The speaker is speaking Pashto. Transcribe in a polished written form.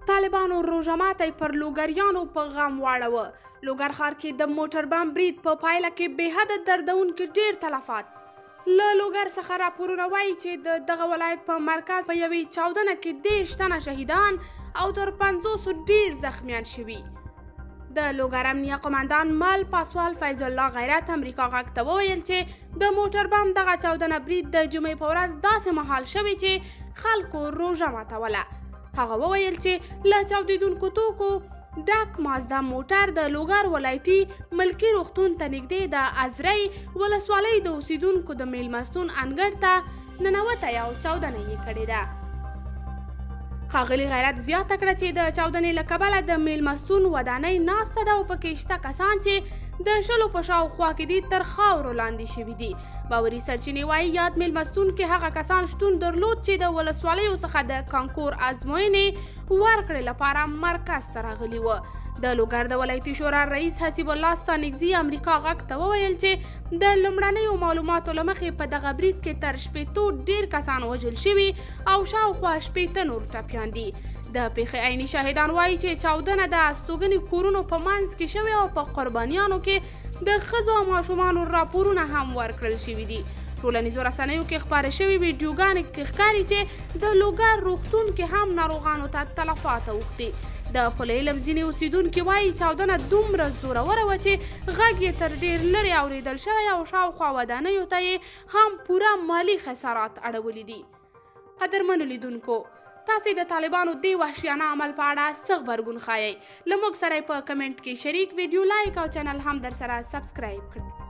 طالبانو روژه ماتی پر لوګریانو په غم واړوه. لوګر ښار کې د موټر بم برید په پایله کې بېحده دردونکي ډېر تلفات. له لوګر څخه راپورونه وایي چې د دغه ولایت په مرکز په یوې چاودنه کې 30 تنه شهیدان او تر 500 ډېر زخمیان شوي. د لوګر امنیه قماندان مال پاسوال فیض الله غیرت امریکا غږ ته وویل چې د موټر بم دغه چاودنه برید د جمعې په ورځ داسې مهال شوی چې خلکو روژه ماتوله. هغه وویل چې له چاودېدونکو توکو ډک مازدا موټر د لوګر ولایتي ملکي روغتون ته نږدې د ازرۍ ولسوالۍ د اوسیدونکو د میلمستون انګړ ته ننوتی او چاودنه یې کړې ده. ښاغلي غیرت زیاته کړه چې د چاودنې له کبله د میلمستون ودانۍ ناسته ده او پکې شته کسان چې د 100 په شاوخوا کې دي تر خاورو لاندې شوي دي. باوري سرچینې وایي یاد میلمستون کې هغه کسان شتون درلود چې د ولسوالیو څخه د کانکور ازموینې ورکړې لپاره مرکز ته راغلي وو. د لوګر د ولایتي شورا رئیس حسیب الله ستانکزي امریکا غږ ته وویل چې د لومړنیو معلوماتو له مخې په دغه برید کې تر 60 ډېر کسان وژل شوي او شاوخوا 60 نور ټپیان دي. د پیښې عیني شاهدان وایي چې چاودنه د استوګنې کورونو په منځ کې شوې او په قربانیانو کې د ښځو او ماشومانو راپورونه هم ورکړل شوي دي. ټولنیزو رسنیو کې خپاره شوي ویډیوګانې کې ښکاري چې د لوګر روغتون کې هم ناروغانو ته تلفات اوښتي. د پل علم ځینې اوسیدونکي وایي چاودنه دومره زوروره وه چې غږ یې تر ډېر لرې اورېدل شوی او شاوخوا ودانیو ته یې هم پوره مالي خسارات اړولي دي. قدرمنو لیدونکو، تاسې د طالبانو دې وحشیانه عمل په اړه څه غبرګون ښایئ؟ له موږ سره په کمنټ کې شریک، ویډیو لایک او چینل هم در سره سبسکرایب کړئ.